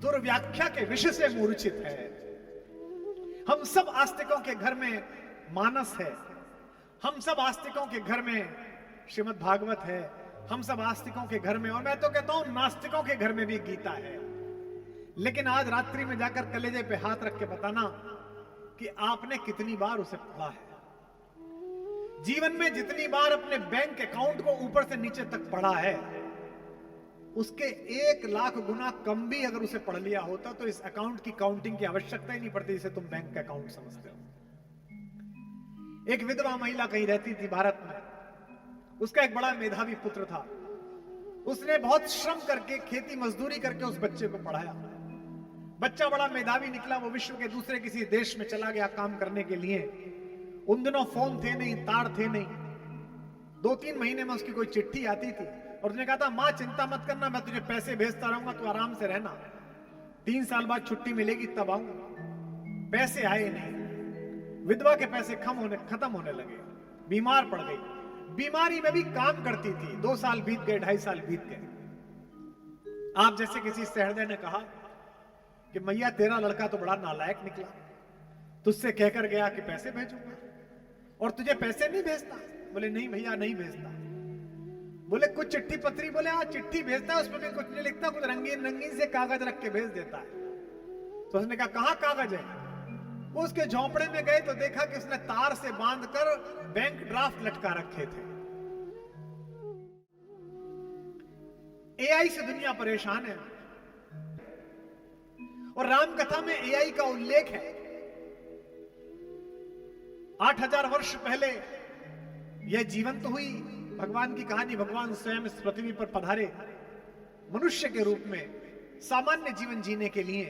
दुर्व्याख्या के विषय से मूर्छित है। हम सब आस्तिकों के घर में मानस है, हम सब आस्तिकों के घर में श्रीमद् भागवत है, हम सब आस्तिकों के घर में, और मैं तो कहता हूं नास्तिकों के घर में भी गीता है। लेकिन आज रात्रि में जाकर कलेजे पे हाथ रख के बताना कि आपने कितनी बार उसे पढ़ा है। जीवन में जितनी बार अपने बैंक अकाउंट को ऊपर से नीचे तक पढ़ा है, उसके 1,00,000 गुना कम भी अगर उसे पढ़ लिया होता तो इस अकाउंट की काउंटिंग की आवश्यकता ही नहीं पड़ती जिसे तुम बैंक अकाउंट समझते हो। एक विधवा महिला कहीं रहती थी भारत में, उसका एक बड़ा मेधावी पुत्र था। उसने बहुत श्रम करके खेती मजदूरी करके उस बच्चे को पढ़ाया। बच्चा बड़ा मेधावी निकला, वो विश्व के दूसरे किसी देश में चला गया काम करने के लिए। उन दिनों फोन थे नहीं, तार थे नहीं। 2-3 महीने में उसकी कोई चिट्ठी आती थी और उसने कहा था, मां चिंता मत करना, मैं तुझे पैसे भेजता रहूंगा, तू आराम से रहना, 3 साल बाद छुट्टी मिलेगी तब आऊंगा। पैसे आए नहीं, विधवा के पैसे खत्म होने लगे, बीमार पड़ गई। बीमारी में भी काम करती थी। 2 साल बीत गए, 2.5 साल बीत गए। आप जैसे किसी सहृदय ने कहा कि मैया तेरा लड़का तो बड़ा नालायक निकला, तुझसे कहकर गया कि पैसे भेजूंगा और तुझे पैसे नहीं भेजता। बोले नहीं भैया नहीं भेजता। बोले कुछ चिट्ठी पत्री, बोले हाँ चिट्ठी भेजता है, उसमें भी कुछ नहीं लिखता, कुछ रंगीन रंगीन से कागज रख के भेज देता है। तो उसने कहा कहां कागज है? वो उसके झोंपड़े में गए तो देखा कि उसने तार से बांधकर बैंक ड्राफ्ट लटका रखे थे। एआई से दुनिया परेशान है और राम कथा में एआई का उल्लेख है। 8,000 वर्ष पहले यह जीवंत हुई भगवान की कहानी। भगवान स्वयं इस पृथ्वी पर पधारे मनुष्य के रूप में सामान्य जीवन जीने के लिए।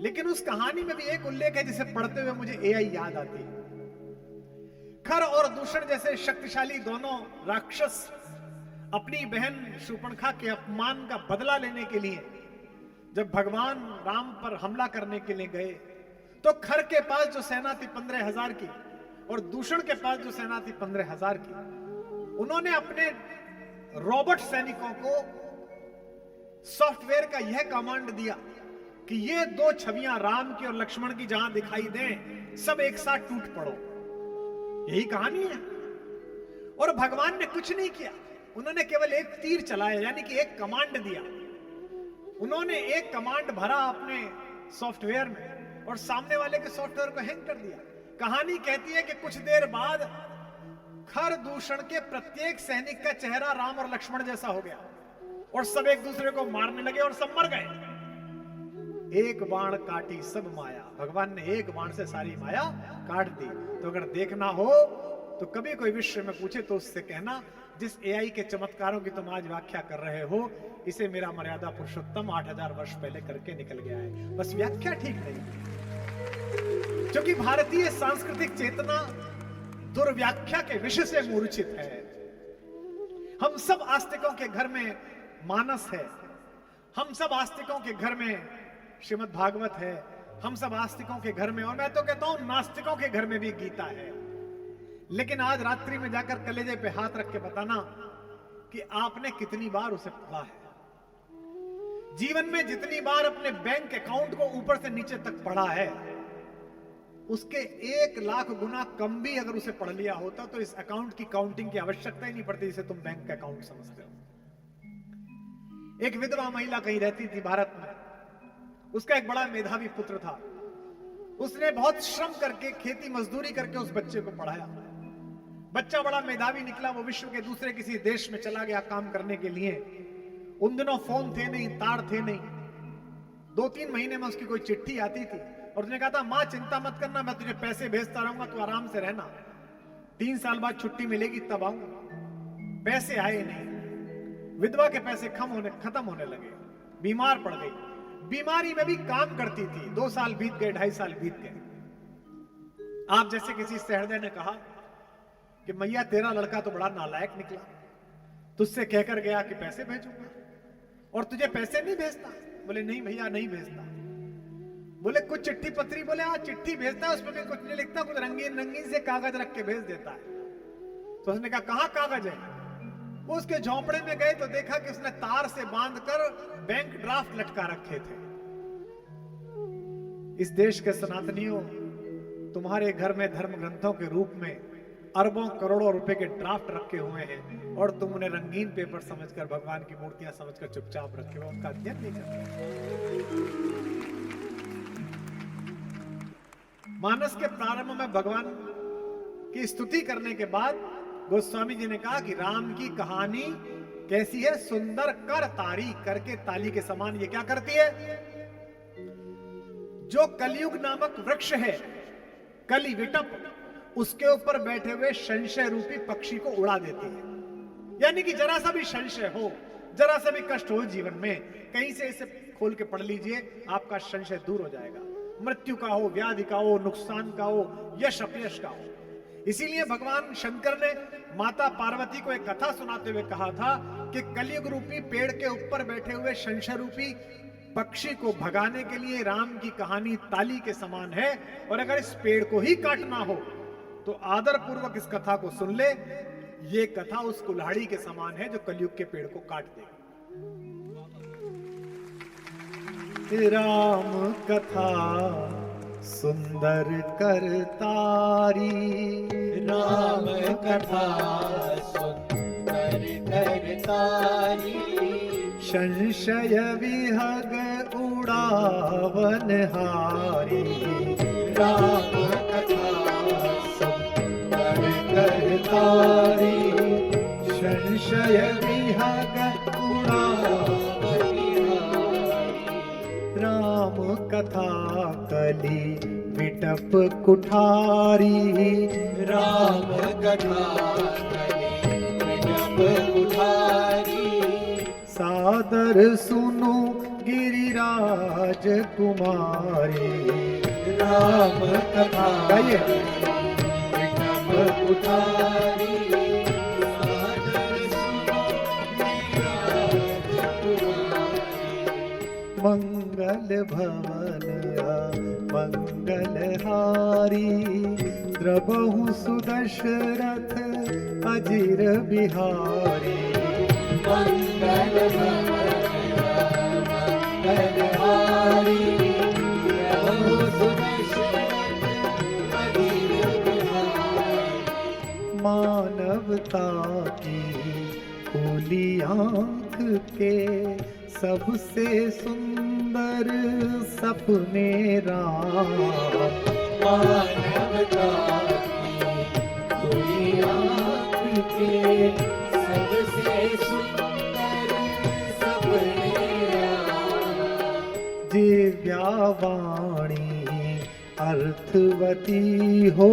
लेकिन उस कहानी में भी एक उल्लेख है जिसे पढ़ते हुए मुझे एआई याद आती है। खर और दूषण जैसे शक्तिशाली दोनों राक्षस अपनी बहन शूर्पणखा के अपमान का बदला लेने के लिए जब भगवान राम पर हमला करने के लिए गए तो खर के पास जो सेना थी 15,000 की और दूषण के पास जो सेना थी 15,000 की, उन्होंने अपने रोबोट सैनिकों को सॉफ्टवेयर का यह कमांड दिया कि ये 2 छवियां राम की और लक्ष्मण की जहां दिखाई दें सब एक साथ टूट पड़ो। यही कहानी है। और भगवान ने कुछ नहीं किया, उन्होंने केवल एक तीर चलाया, यानी कि एक कमांड दिया। उन्होंने एक कमांड भरा अपने सॉफ्टवेयर में और सामने वाले के सॉफ्टवेयर को हैंग कर दिया। कहानी कहती है कि कुछ देर बाद खर दूषण के प्रत्येक सैनिक का चेहरा राम और लक्ष्मण जैसा हो गया और सब एक दूसरे को मारने लगे और सब मर गए। एक बाण काटी सब माया, भगवान ने एक बाण से सारी माया काट दी। तो अगर देखना हो तो कभी कोई विश्व में पूछे तो उससे कहना, जिस एआई के चमत्कारों की तुम आज व्याख्या कर रहे हो, इसे मेरा मर्यादा पुरुषोत्तम 8,000 वर्ष पहले करके निकल गया है। बस व्याख्या ठीक नहीं, क्योंकि भारतीय सांस्कृतिक चेतना दुर्व्याख्या के विषय से मूर्छित है। हम सब आस्तिकों के घर में मानस है, हम सब आस्तिकों के घर में श्रीमद् भागवत है, हम सब आस्तिकों के घर में, और मैं तो कहता हूं नास्तिकों के घर में भी गीता है। लेकिन आज रात्रि में जाकर कलेजे पे हाथ रख के बताना कि आपने कितनी बार उसे पढ़ा है। जीवन में जितनी बार अपने बैंक अकाउंट को ऊपर से नीचे तक पढ़ा है, उसके 1,00,000 गुना कम भी अगर उसे पढ़ लिया होता तो इस अकाउंट की काउंटिंग की आवश्यकता ही नहीं पड़ती जिसे तुम बैंक अकाउंट समझते हो। एक विधवा महिला कहीं रहती थी भारत में, उसका एक बड़ा मेधावी पुत्र था। उसने बहुत श्रम करके खेती मजदूरी करके उस बच्चे को पढ़ाया। बच्चा बड़ा मेधावी निकला, वो विश्व के दूसरे किसी देश में चला गया काम करने के लिए। उन दिनों फोन थे नहीं, तार थे नहीं। 2-3 महीने में उसकी कोई चिट्ठी आती थी और उसने कहा था, मां चिंता मत करना, मैं तुझे पैसे भेजता रहूंगा, तू आराम से रहना, 3 साल बाद छुट्टी मिलेगी तब आऊंगा। पैसे आए नहीं, विधवा के पैसे खत्म होने लगे, बीमार पड़ गई। बीमारी में भी काम करती थी। 2 साल बीत गए, 2.5 साल बीत गए। आप जैसे किसी सहृदय ने कहा कि मैया तेरा लड़का तो बड़ा नालायक निकला, तुझसे कहकर गया कि पैसे भेजूंगा और तुझे पैसे नहीं भेजता। बोले नहीं भैया नहीं भेजता। बोले कुछ चिट्ठी पत्री, बोले हाँ चिट्ठी भेजता है, उसमें भी कुछ नहीं लिखता, कुछ रंगीन रंगीन से कागज रख के भेज देता है। तो उसने कहा कहां कागज है? उसके झोंपड़े में गए तो देखा कि उसने तार से बांधकर बैंक ड्राफ्ट लटका रखे थे। इस देश के सनातनियों, तुम्हारे घर में धर्म ग्रंथों के रूप में अरबों करोड़ों रुपए के ड्राफ्ट रखे हुए हैं और तुम उन्हें रंगीन पेपर समझकर, भगवान की मूर्तियां समझकर चुपचाप रखे हो, उनका अध्ययन नहीं करते। मानस के प्रारंभ में भगवान की स्तुति करने के बाद गोस्वामी जी ने कहा कि राम की कहानी कैसी है? सुंदर कर तारी, करके ताली के समान ये क्या करती है? जो कलयुग नामक वृक्ष है, कली विटप, उसके ऊपर बैठे हुए संशय रूपी पक्षी को उड़ा देती है। यानी कि जरा सा भी संशय हो, जरा सा भी कष्ट हो जीवन में, कहीं से इसे खोल के पढ़ लीजिए, आपका संशय दूर हो जाएगा। मृत्यु का हो, व्याधि का हो, नुकसान का हो, यश अपयश का हो। इसीलिए भगवान शंकर ने माता पार्वती को एक कथा सुनाते हुए कहा था कि कलयुग रूपी पेड़ के ऊपर बैठे हुए संशय रूपी पक्षी को भगाने के लिए राम की कहानी ताली के समान है, और अगर इस पेड़ को ही काटना हो तो आदर पूर्वक इस कथा को सुन ले। ये कथा उस कुल्हाड़ी के समान है जो कलयुग के पेड़ को काट देगी। राम कथा सुंदर करतारी, राम कथा सुंदर करतारी, संशय विहग उड़ावन हारी। राम कथा सुंदर करतारी, संशय विहग उड़ावन हारी। राम कथा कली विटप कुठारी, राम कथा विटप कुठारी, सादर सुनो गिरिराज कुमारी। राम कथा गाइए। विटप कुठारी, सादर सुनो गिरिराज कुमारी। मंगल भवन मंगल हारी, द्रबहु सुदशरथ अजिर बिहारी। मंगल मंगल हारी, प्रभु सुदशरथ अजिर बिहारी। मानवता की खुली आंख के सबसे सुंदर सपने राम। मानवता की खुली आंख के सबसे सुंदर सपने राम। दिव्यावाणी अर्थवती हो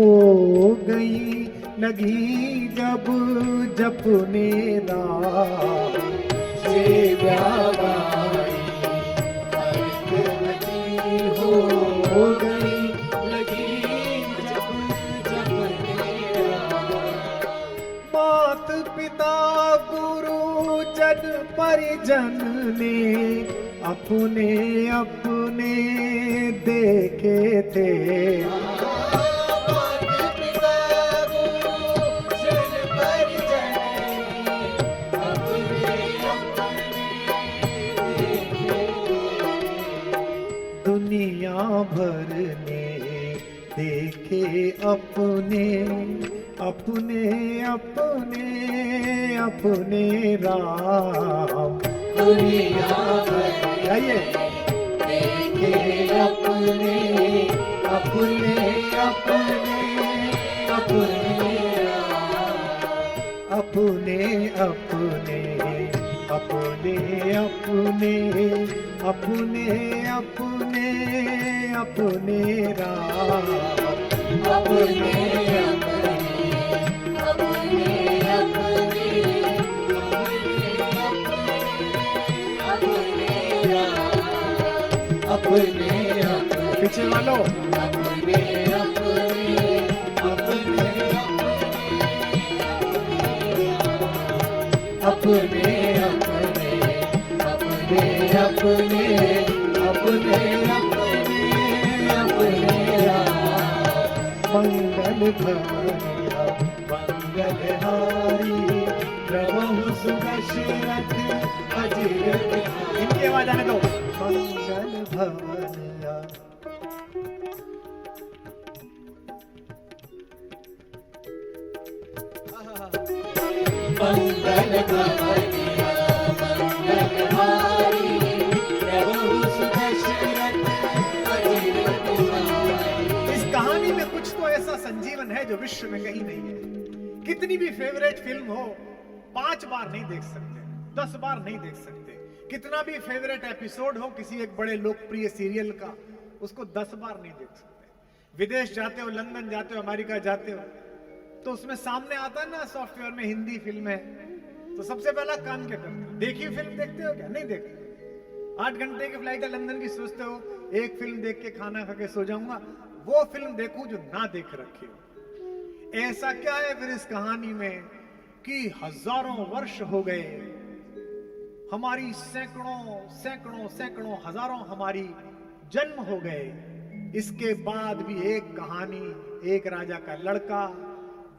गई, लगी जब जपने राम। दिव्यावाणी अर्थवती हो गई, लगी जब जपने राम। मात पिता गुरु जन परिजन ने अपने अपने देखे थे। दुनिया भर ने देखे अपने अपने अपने अपने राम। दुनिया भर गाइए। देखे अपने अपने अपने अपने राम। अपने अपने अपने अपने अपने अपने अपने राम। अपने अपने अपने अपने राम। अपने पीछे वालों। अपने अपने अपने अपने अपने अपने अपने अपने राम। मंगल भवन मंगल हारी, प्रभु भवन आ मंगल भवनिया मंगलहारी प्रभु सुदशरथ अजिर कुमारी। इस कहानी में कुछ तो ऐसा संजीवन है जो विश्व में कहीं नहीं है। कितनी भी फेवरेट फिल्म हो 5 बार नहीं देख सकते, 10 बार नहीं देख सकते। कितना भी फेवरेट एपिसोड हो किसी एक बड़े लोकप्रिय सीरियल का, उसको 10 बार नहीं देख सकते। विदेश जाते हो, लंदन जाते हो, अमेरिका जाते हो, तो उसमें सामने आता है ना सॉफ्टवेयर में हिंदी फिल्म है, तो सबसे पहला काम क्या करते हो? देखी फिल्म देखते हो क्या? नहीं देखते। 8 घंटे की फ्लाइट है लंदन की, सोचते हो एक फिल्म देख के खाना खा के सो जाऊंगा, वो फिल्म देखूं जो ना देख रखी हो। ऐसा क्या है फिर इस कहानी में कि हजारों वर्ष हो गए, हमारी सैकड़ों सैकड़ों सैकड़ों हजारों हमारी जन्म हो गए, इसके बाद भी एक कहानी, एक राजा का लड़का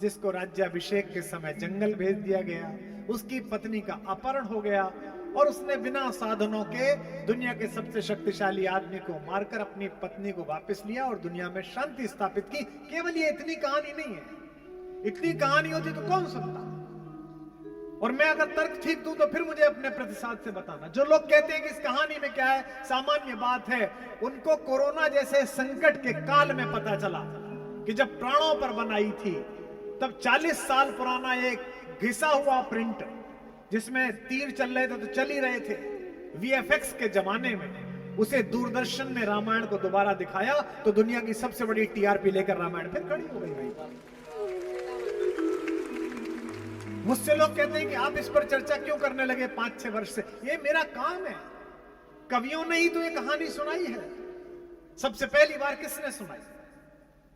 जिसको राज्याभिषेक के समय जंगल भेज दिया गया, उसकी पत्नी का अपहरण हो गया और उसने बिना साधनों के दुनिया के सबसे शक्तिशाली आदमी को मारकर अपनी पत्नी को वापस लिया और दुनिया में शांति स्थापित की। केवल ये इतनी कहानी नहीं है, इतनी कहानी होती तो कौन सुनता? और मैं अगर तर्क ठीक दूं तो फिर मुझे अपने प्रतिसाद से बताना। जो लोग कहते हैं कि इस कहानी में क्या है, सामान्य बात है, उनको कोरोना जैसे संकट के काल में पता चला कि जब प्राणों पर बनाई थी तब 40 साल पुराना एक घिसा हुआ प्रिंट जिसमें तीर चल रहे थे तो चल ही रहे थे, वीएफएक्स के जमाने में उसे दूरदर्शन ने रामायण को दोबारा दिखाया तो दुनिया की सबसे बड़ी टीआरपी लेकर रामायण फिर खड़ी हो गई। मुझसे लोग कहते हैं कि आप इस पर चर्चा क्यों करने लगे 5-6 वर्ष से? ये मेरा काम है। कवियों ने ही तो ये कहानी सुनाई है। सबसे पहली बार किसने सुनाई?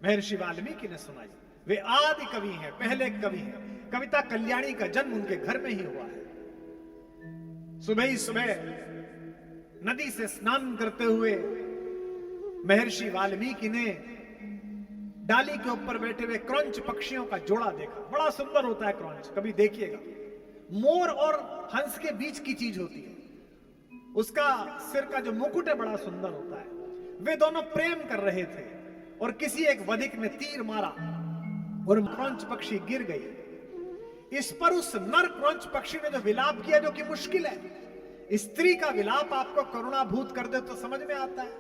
महर्षि वाल्मीकि ने सुनाई। वे आदि कवि हैं, पहले कवि हैं। कविता कल्याणी का जन्म उनके घर में ही हुआ है। सुबह ही सुबह नदी से स्नान करते हुए महर्षि वाल्मीकि ने डाली के ऊपर बैठे हुए क्रंच पक्षियों का जोड़ा देखा। बड़ा सुंदर होता है क्रंच, कभी देखिएगा। मोर और हंस के बीच की चीज होती है। उसका सिर का जो मुकुट है बड़ा सुंदर होता है। वे दोनों प्रेम कर रहे थे और किसी एक वधिक ने तीर मारा और क्रंच पक्षी गिर गई। इस पर उस नर क्रंच पक्षी ने जो विलाप किया, जो कि मुश्किल है। स्त्री का विलाप आपको करुणाभूत कर दे तो समझ में आता है,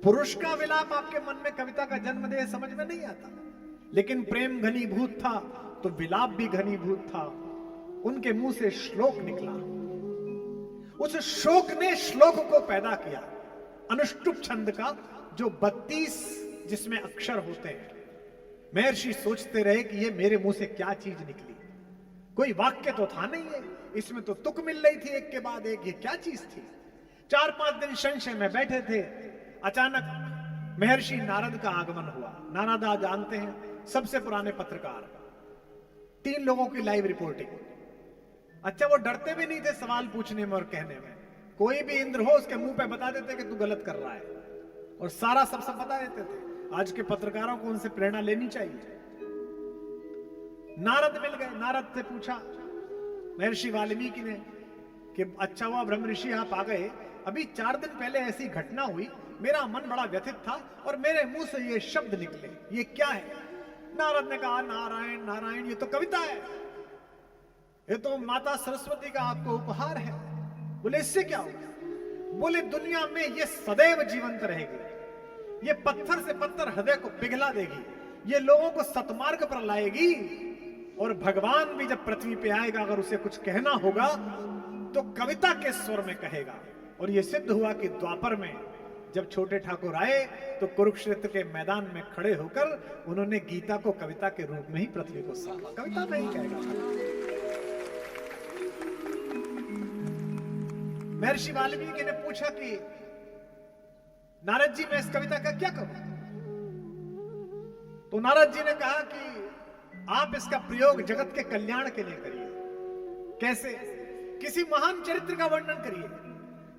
पुरुष का विलाप आपके मन में कविता का जन्म दे समझ में नहीं आता। लेकिन प्रेम घनीभूत था तो विलाप भी घनीभूत था। उनके मुंह से श्लोक निकला। उस शोक ने श्लोक को पैदा किया, अनुष्टुप छंद का, जो 32 जिसमें अक्षर होते हैं। महर्षि सोचते रहे कि ये मेरे मुंह से क्या चीज निकली। कोई वाक्य तो था नहीं है, इसमें तो तुक मिल रही थी एक के बाद एक। ये क्या चीज थी? 4-5 दिन संशय में बैठे थे। अचानक महर्षि नारद का आगमन हुआ। नारद आप जानते हैं सबसे पुराने पत्रकार, 3 लोगों की लाइव रिपोर्टिंग। अच्छा, वो डरते भी नहीं थे सवाल पूछने में और कहने में। कोई भी इंद्र हो उसके मुंह पे बता देते कि तू गलत कर रहा है, और सारा सब बता देते थे। आज के पत्रकारों को उनसे प्रेरणा लेनी चाहिए। नारद मिल गए। नारद से पूछा महर्षि वाल्मीकि ने कि अच्छा हुआ ब्रह्म ऋषि आप आ गए। अभी 4 दिन पहले ऐसी घटना हुई, मेरा मन बड़ा व्यथित था और मेरे मुंह से ये शब्द निकले, ये क्या है? नारद ने कहा नारायण नारायण, ये तो कविता है, ये तो माता सरस्वती का आपको उपहार है। बोले इससे क्या होगा? बोले दुनिया में ये सदैव जीवंत रहेगी, ये पत्थर से पत्थर हृदय को पिघला देगी, ये लोगों को सतमार्ग पर लाएगी, और भगवान भी जब पृथ्वी पे आएगा अगर उसे कुछ कहना होगा तो कविता के स्वर में कहेगा। और यह सिद्ध हुआ कि द्वापर में जब छोटे ठाकुर आए तो कुरुक्षेत्र के मैदान में खड़े होकर उन्होंने गीता को कविता के रूप में ही पृथ्वी को सौंपा। कविता में ही कहेगा। महर्षि वाल्मीकि ने पूछा कि नारद जी मैं इस कविता का क्या करूं? तो नारद जी ने कहा कि आप इसका प्रयोग जगत के कल्याण के लिए करिए। कैसे? किसी महान चरित्र का वर्णन करिए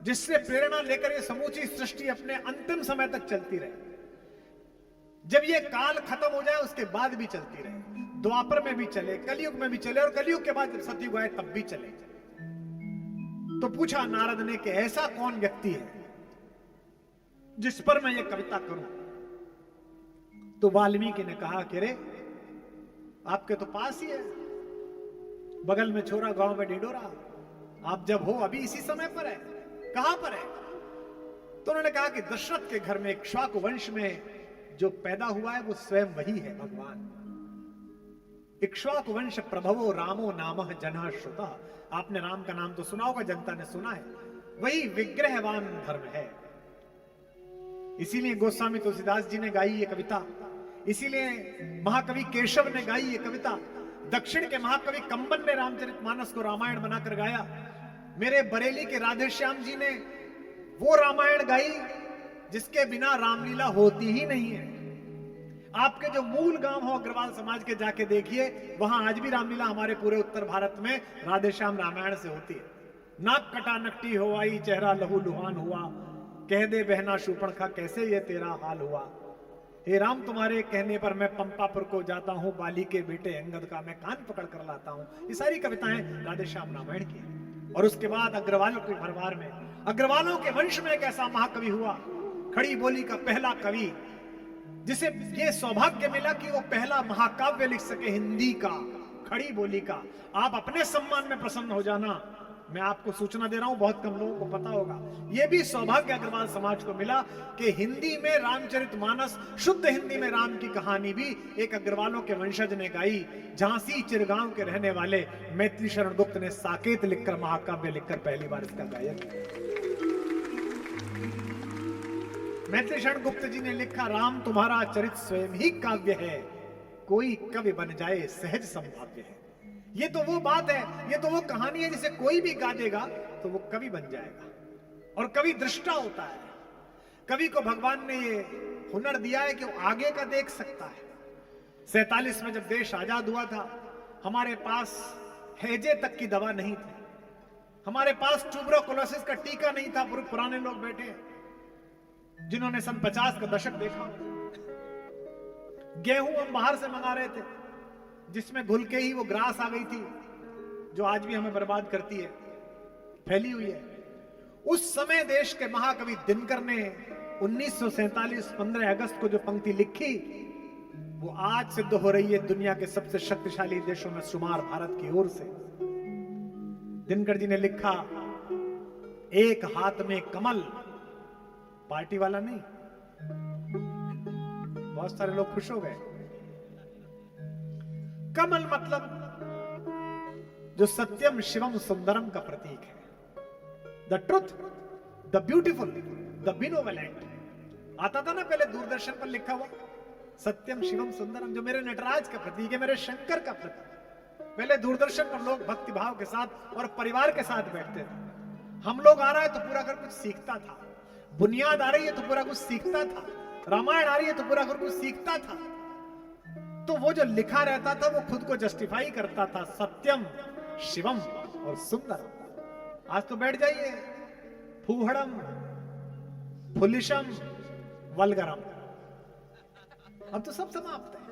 जिससे प्रेरणा लेकर ये समूची सृष्टि अपने अंतिम समय तक चलती रहे। जब ये काल खत्म हो जाए उसके बाद भी चलती रहे, द्वापर में भी चले, कलयुग में भी चले, और कलयुग के बाद जब सतयुग आए तब भी चले। तो पूछा नारद ने कि ऐसा कौन व्यक्ति है जिस पर मैं ये कविता करूं। तो वाल्मीकि ने कहा कि रे आपके तो पास ही है, बगल में छोरा गांव में ढिंडोरा, आप जब हो अभी इसी समय पर है, कहां पर है? तो उन्होंने कहा कि दशरथ के घर में इक्ष्वाकु वंश में जो पैदा हुआ है वो स्वयं वही है भगवान। इक्ष्वाकु वंश प्रभवो रामो नामः जनः श्रुतः। आपने राम का नाम तो सुना होगा, जनता ने सुना है। वही विग्रहवान धर्म है। इसीलिए गोस्वामी तुलसीदास जी ने गाई ये कविता, इसीलिए महाकवि केशव ने गाई ये कविता, दक्षिण के महाकवि कंबन ने रामचरितमानस को रामायण बनाकर गाया, मेरे बरेली के राधेश्याम जी ने वो रामायण गाई जिसके बिना रामलीला होती ही नहीं है। आपके जो मूल गांव हो अग्रवाल समाज के, जाके देखिए, वहां आज भी रामलीला हमारे पूरे उत्तर भारत में राधेश्याम रामायण से होती है। नाक कटा नकटी हो आई, चेहरा लहू लुहान हुआ, कह दे बहना शूर्पणखा कैसे ये तेरा हाल हुआ, हे राम तुम्हारे कहने पर मैं पंपापुर को जाता हूं, बाली के बेटे अंगद का मैं कान पकड़ कर लाता हूं। ये सारी कविताएं राधेश्याम रामायण की। और उसके बाद अग्रवालों के भरवार में, अग्रवालों के वंश में एक ऐसा महाकवि हुआ, खड़ी बोली का पहला कवि, जिसे ये सौभाग्य मिला कि वो पहला महाकाव्य लिख सके हिंदी का, खड़ी बोली का। आप अपने सम्मान में प्रसन्न हो जाना, मैं आपको सूचना दे रहा हूं, बहुत कम लोगों को पता होगा। यह भी सौभाग्य अग्रवाल समाज को मिला कि हिंदी में रामचरितमानस, शुद्ध हिंदी में राम की कहानी भी एक अग्रवालों के वंशज ने गाई। झांसी चिरगांव के रहने वाले मैथिली शरण गुप्त ने साकेत लिखकर, महाकाव्य लिखकर पहली बार इसका गायन किया। मैथिली शरण गुप्त जी ने लिखा, राम तुम्हारा चरित स्वयं ही काव्य है, कोई कवि बन जाए सहज संभाव्य है। ये तो वो बात है, ये तो वो कहानी है जिसे कोई भी गा देगा तो वो कवि बन जाएगा। और कवि दृष्टा होता है। कवि को भगवान ने ये हुनर दिया है कि वो आगे का देख सकता है। 47 में जब देश आजाद हुआ था, हमारे पास हैजे तक की दवा नहीं थी, हमारे पास ट्यूबरकुलोसिस का टीका नहीं था। पुराने लोग बैठे हैं जिन्होंने सन 50 का दशक देखा। गेहूं हम बाहर से मंगा रहे थे, जिसमें घुल के ही वो ग्रास आ गई थी जो आज भी हमें बर्बाद करती है, फैली हुई है। उस समय देश के महाकवि दिनकर ने 1947 15 अगस्त को जो पंक्ति लिखी, वो आज सिद्ध हो रही है दुनिया के सबसे शक्तिशाली देशों में शुमार भारत की ओर से। दिनकर जी ने लिखा, एक हाथ में कमल, पार्टी वाला नहीं। बहुत सारे लोग खुश हो गए। कमल मतलब जो सत्यम शिवम सुंदरम का प्रतीक है, the truth, the beautiful, the benevolent. आता था ना पहले दूरदर्शन पर लिखा हुआ, सत्यम शिवम सुंदरम, जो मेरे नटराज का प्रतीक है, मेरे शंकर का प्रतीक। पहले दूरदर्शन पर लोग भक्ति भाव के साथ और परिवार के साथ बैठते थे। हम लोग आ रहा है तो पूरा घर कुछ सीखता था, बुनियाद आ रही है तो पूरा कुछ सीखता था, रामायण आ रही है तो पूरा घर कुछ सीखता था। तो वो जो लिखा रहता था वो खुद को जस्टिफाई करता था, सत्यम शिवम और सुंदर। आज तो बैठ जाइए, फूहड़म फुलिशम वलगरम, अब तो सब समाप्त है।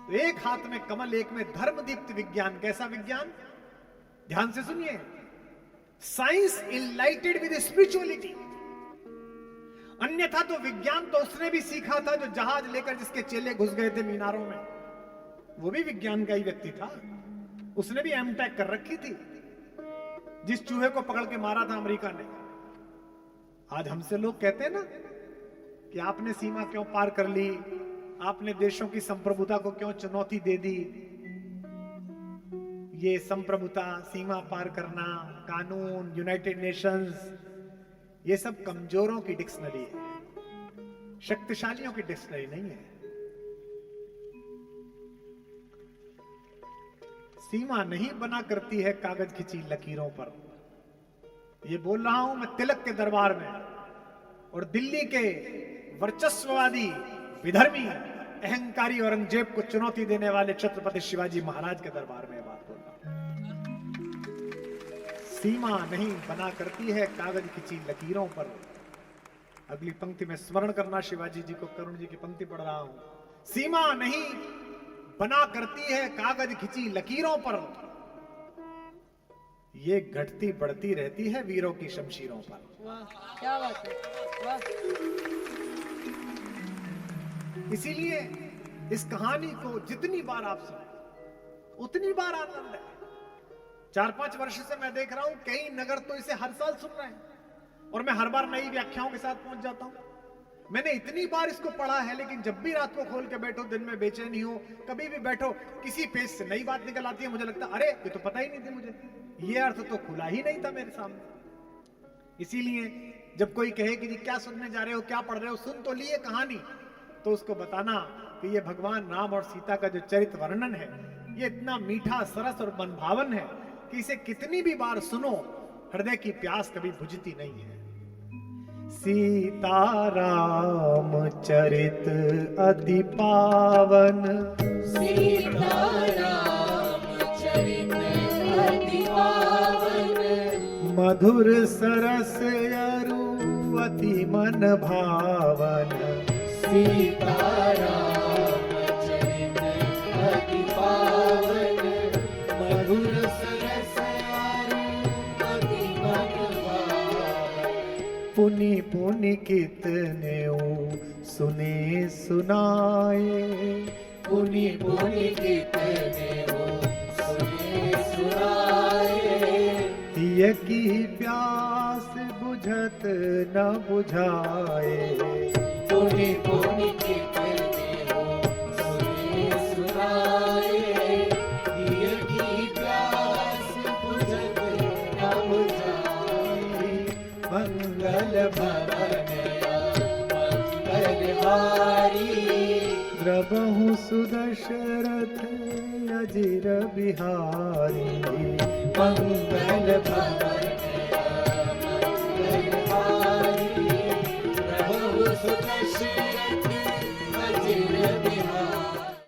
तो एक हाथ में कमल, एक में धर्मदीप्त विज्ञान। कैसा विज्ञान? ध्यान से सुनिए, साइंस इनलाइटेड विद स्पिरिचुअलिटी। अन्यथा तो विज्ञान तो उसने भी सीखा था जो जहाज लेकर जिसके चेले घुस गए थे मीनारों में, वो भी विज्ञान का ही व्यक्ति था, उसने भी एमटेक कर रखी थी। जिस चूहे को पकड़ के मारा था अमेरिका ने, आज हमसे लोग कहते हैं ना कि आपने सीमा क्यों पार कर ली, आपने देशों की संप्रभुता को क्यों चुनौती दे दी। ये संप्रभुता, सीमा पार करना, कानून, यूनाइटेड नेशंस, ये सब कमजोरों की डिक्शनरी है, शक्तिशालियों की डिक्शनरी नहीं है। सीमा नहीं बना करती है कागज खिंची लकीरों पर। ये बोल रहा हूं मैं तिलक के दरबार में और दिल्ली के वर्चस्ववादी, विधर्मी, अहंकारी औरंगजेब को चुनौती देने वाले छत्रपति शिवाजी महाराज के दरबार में बात बोल रहा हूं। सीमा नहीं बना करती है कागज खिंची लकीरों पर। अगली पंक्ति में स्मरण करना शिवाजी जी को, करुण जी की पंक्ति पढ़ रहा हूं। सीमा नहीं बना करती है कागज खिंची लकीरों पर, ये घटती बढ़ती रहती है वीरों की शमशीरों पर। वाह, क्या बात है, वाह। इसीलिए इस कहानी को जितनी बार आप सुने उतनी बार आनंद है। 4-5 वर्ष से मैं देख रहा हूं कई नगर तो इसे हर साल सुन रहे हैं और मैं हर बार नई व्याख्याओं के साथ पहुंच जाता हूं। मैंने इतनी बार इसको पढ़ा है, लेकिन जब भी रात को खोल के बैठो, दिन में बेचैनी हो, कभी भी बैठो, किसी पेज से नई बात निकल आती है, मुझे लगता है अरे ये तो पता ही नहीं थी मुझे, ये अर्थ तो खुला ही नहीं था मेरे सामने। इसीलिए जब कोई कहे कि जी क्या सुनने जा रहे हो, क्या पढ़ रहे हो, सुन तो लिए कहानी, तो उसको बताना कि ये भगवान राम और सीता का जो चरित्र वर्णन है, ये इतना मीठा, सरस और मनभावन है कि इसे कितनी भी बार सुनो, हृदय की प्यास कभी बुझती नहीं है। सीताराम चरित अति पावन, सीताराम चरित अति पावन, मधुर सरस अरु अति मन भावन। सीताराम चरित अति पावन, मधुर सरस अरु अति मन भावन। पुनि पुनि कितने सुने सुनाए, पुनि पुनि कितने सुने सुनाए, ये की प्यास बुझत न बुझाए। पुनि पुनि कितने सुने सुनाए, ये की प्यास बुझत न बुझाए। मंगल भवन मंगलहारी, द्रबहु सुदशरथ अजिर बिहारी। मंगल भवन